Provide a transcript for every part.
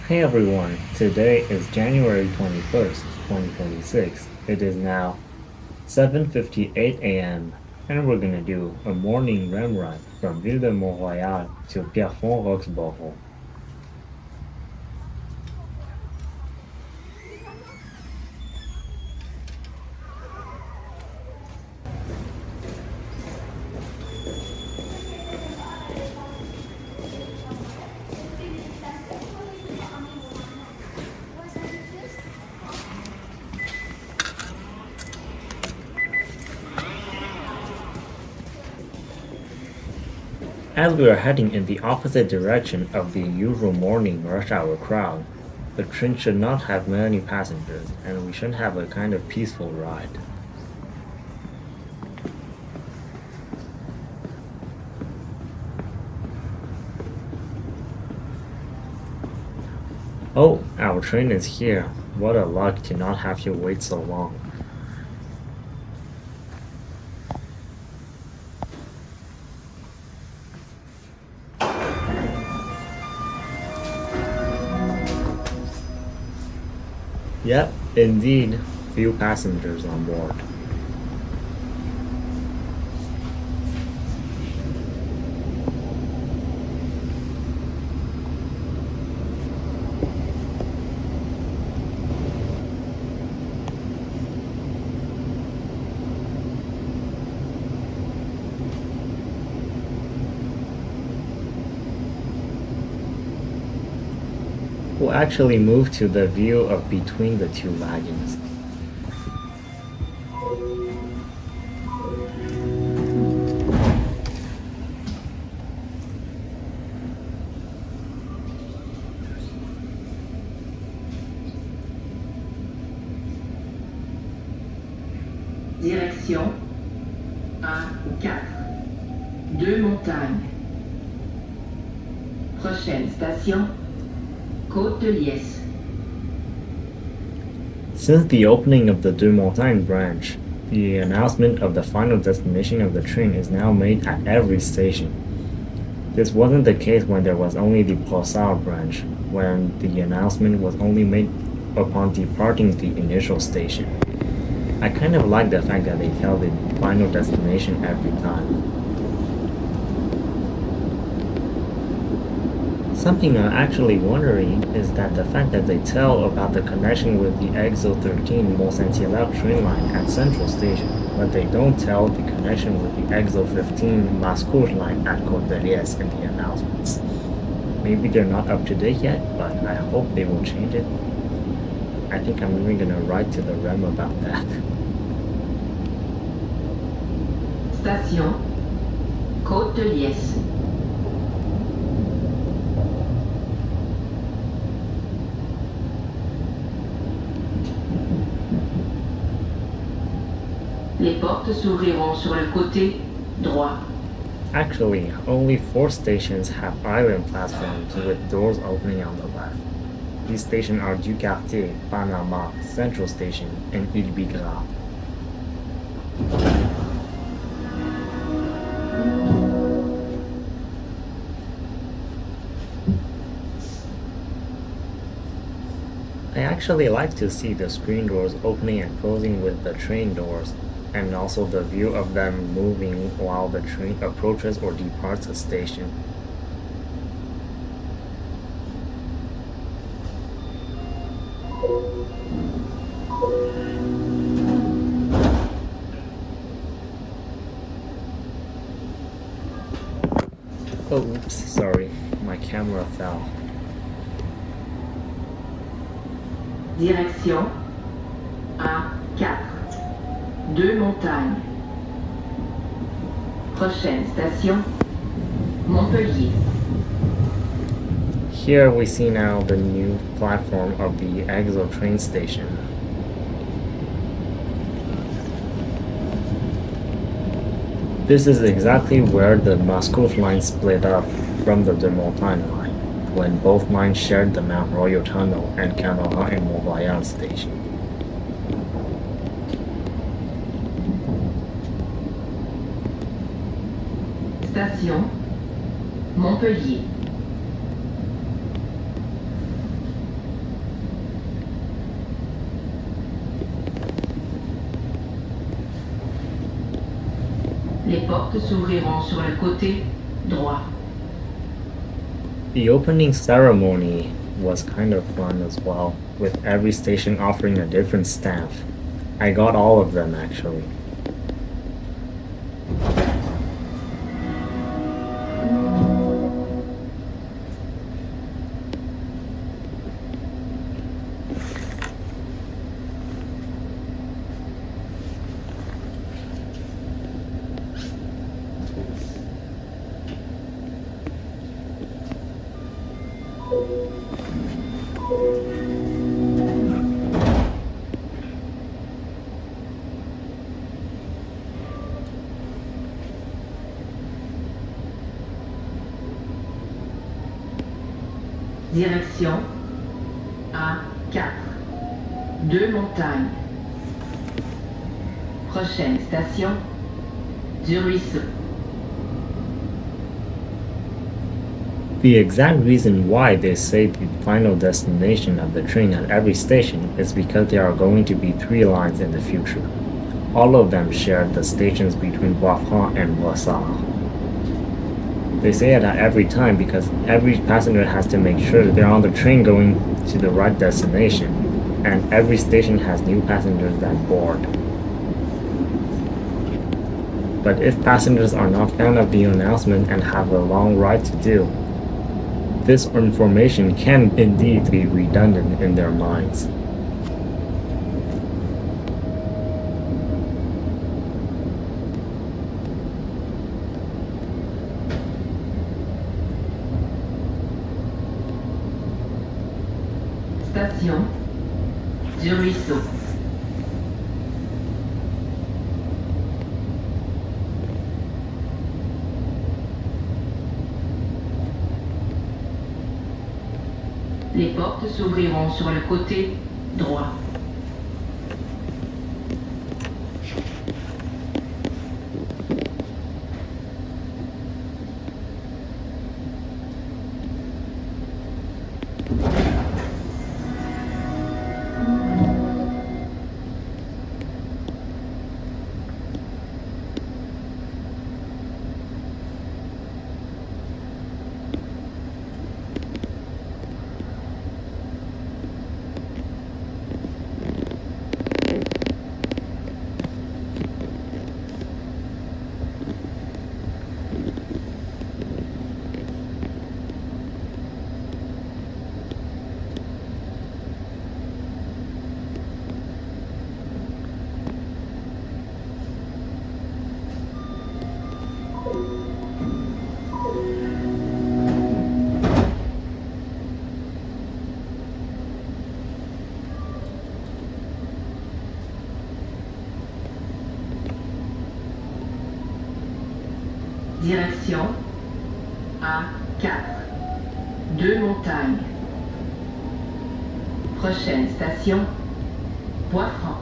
Hey everyone, today is January 21st, 2026. It is now 7:58 a.m. and we're gonna do a morning ram ride from Ville-de-Mont-Royal to Pierrefonds-Roxboro. As we are heading in the opposite direction of the usual morning rush hour crowd, the train should not have many passengers and we should have a kind of peaceful ride. Oh, our train is here. What a luck to not have to wait so long. Yep, indeed, few passengers on board. We'll actually move to the view of between the two wagons. Direction A4 Deux-Montagnes. Prochaine station, Côte-de-Liesse. Since the opening of the Deux-Montagnes branch, the announcement of the final destination of the train is now made at every station. This wasn't the case when there was only the Brossard branch, when the announcement was only made upon departing the initial station. I kind of like the fact that they tell the final destination every time. Something I'm actually wondering is that the fact that they tell about the connection with the EXO 13 Mont-Saint-Hilaire train line at Central Station, but they don't tell the connection with the EXO 15 Mascouche line at Côte-de-Liesse in the announcements. Maybe they're not up to date yet, but I hope they will change it. I think I'm even gonna write to the REM about that. Station, Côte-de-Liesse. Les portes s'ouvriront sur le côté droit. Actually, only 4 stations have island platforms with doors opening on the left. These stations are Du Quartier, Panama, Central Station, and Ile-Bigras. I actually like to see the screen doors opening and closing with the train doors, and also the view of them moving while the train approaches or departs the station. Oh, oops, sorry, my camera fell. Direction A4 Deux-Montagnes. Prochaine station, Montpellier. Here we see now the new platform of the EXO train station. This is exactly where the Mascouche line split up from the Deux-Montagnes line, when both lines shared the Mount Royal Tunnel and Ville-de-Mont-Royal station. Station, Montpellier. portes s'ouvriront sur le côté droit. The opening ceremony was kind of fun as well, with every station offering a different staff. I got all of them actually. Direction A4 Deux-Montagnes. Prochaine station du Ruisseau. The exact reason why they say the final destination of the train at every station is because there are going to be 3 lines in the future. All of them share the stations between Pierrefonds and Roxboro. They say it at every time because every passenger has to make sure they're on the train going to the right destination, and every station has new passengers that board. But if passengers are not fan of the announcement and have a long ride to do, this information can indeed be redundant in their minds. Station du Ruisseau. Les portes s'ouvriront sur le côté droit. Direction A4 Deux-Montagnes. Prochaine station Pierrefonds.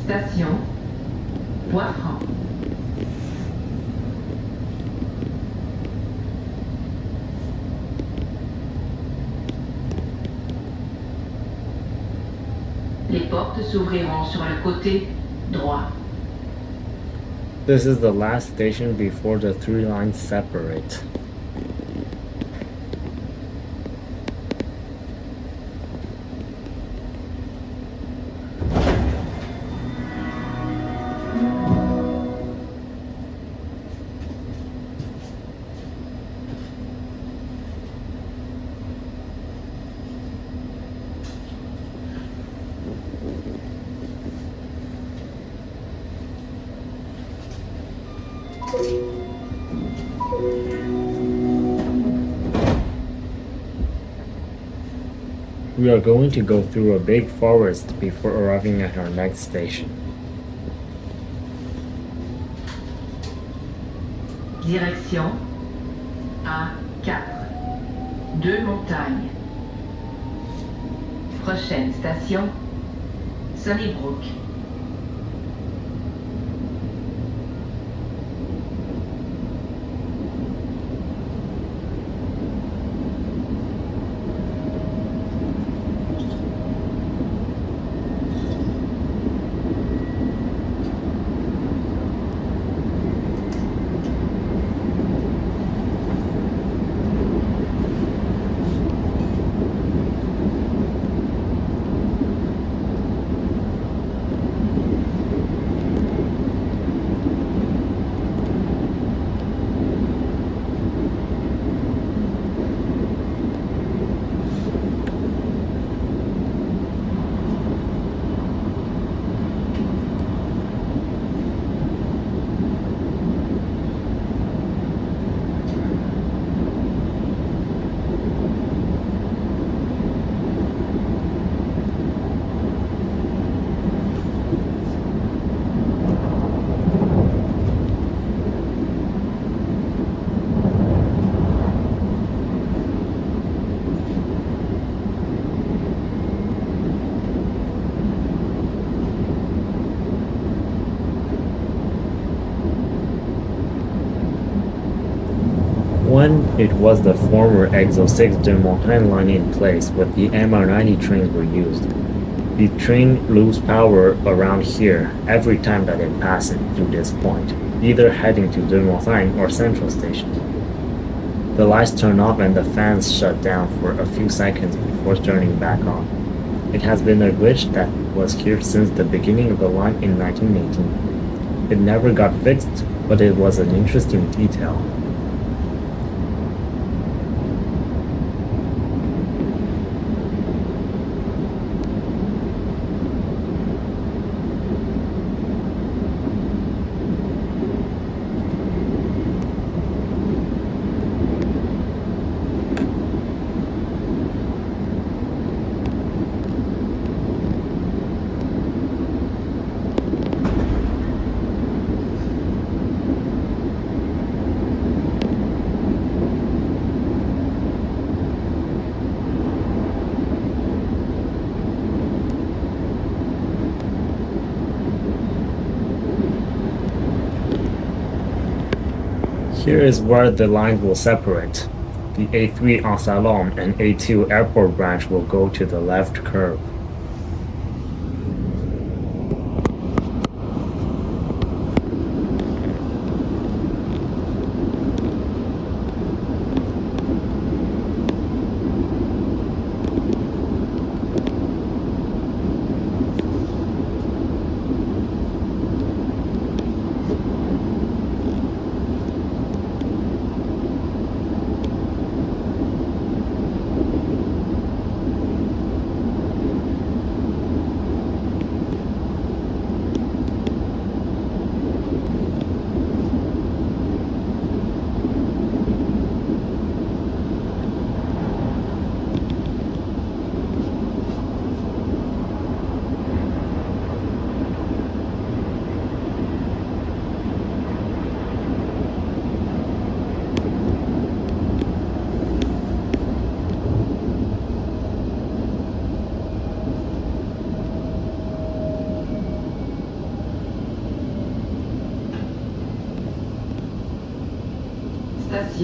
Station Pierrefonds. Les portes s'ouvriront sur le côté droit. This is the last station before the 3 lines separate. We are going to go through a big forest before arriving at our next station. Direction A4 Deux-Montagnes. Prochaine station, Sunnybrook. When it was the former Exo 6 Ville-de-Mont-Royal line in place, with the MR90 trains were used. The train lose power around here every time that it passes through this point, either heading to Ville-de-Mont-Royal or Central Station. The lights turn off and the fans shut down for a few seconds before turning back on. It has been a glitch that was here since the beginning of the line in 1918. It never got fixed, but it was an interesting detail. Here is where the lines will separate. The A3 en Salon and A2 Airport branch will go to the left curve.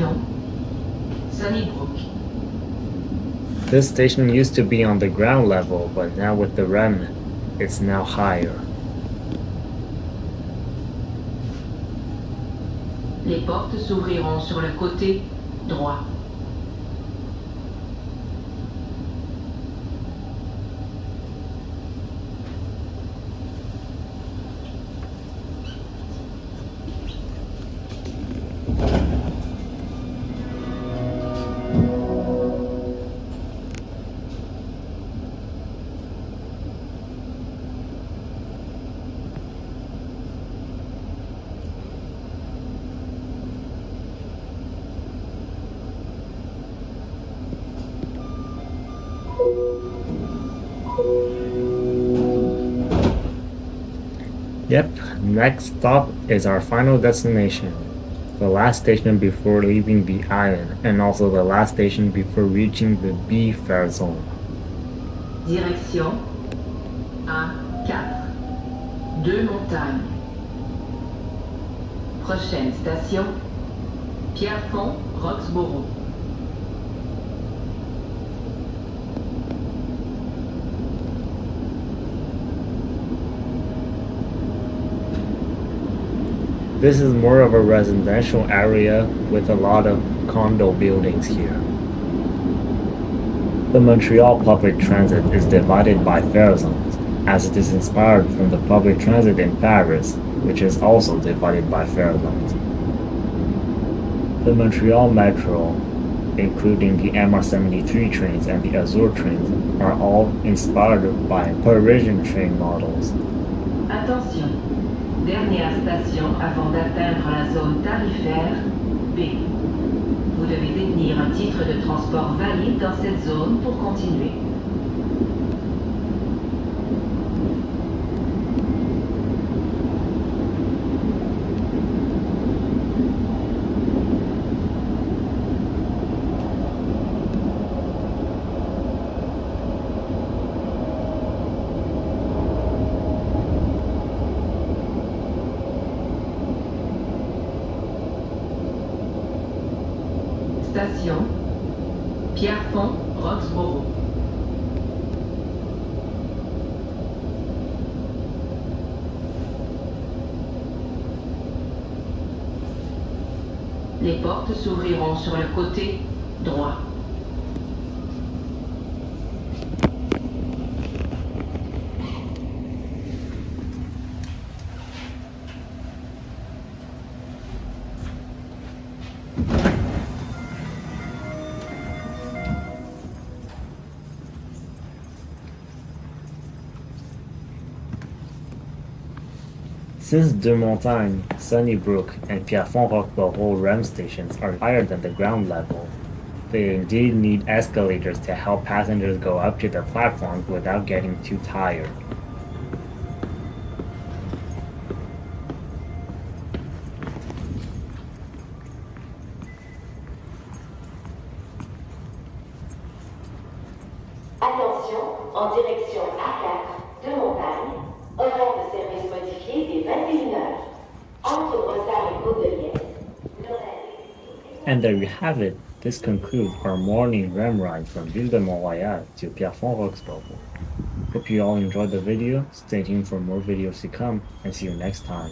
Station Sunnybrook. This station used to be on the ground level, but now with the REM, it's now higher. Les portes s'ouvriront sur le côté droit. Yep, next stop is our final destination. The last station before leaving the island, and also the last station before reaching the B fare zone. Direction A4 Deux-Montagnes. Prochaine station, Pierrefonds-Roxboro. This is more of a residential area with a lot of condo buildings here. The Montreal public transit is divided by fare zones, as it is inspired from the public transit in Paris, which is also divided by fare zones. The Montreal Metro, including the MR73 trains and the Azur trains, are all inspired by Parisian train models. Attention, dernière station avant d'atteindre la zone tarifaire B. Vous devez détenir un titre de transport valide dans cette zone pour continuer. Station Pierrefonds-Roxboro. Les portes s'ouvriront sur le côté droit. Since Deux-Montagnes, Sunnybrook, and Pierrefonds-Roxboro REM stations are higher than the ground level, they indeed need escalators to help passengers go up to the platforms without getting too tired. Attention, en direction A4 Deux-Montagnes, horaire de service modifié dès 21h. Entre Brossard et Côte-de-Liesse. And there you have it. This concludes our morning REM ride from Ville-de-Mont-Royal to Pierrefonds-Roxboro. Hope you all enjoyed the video. Stay tuned for more videos to come, and see you next time.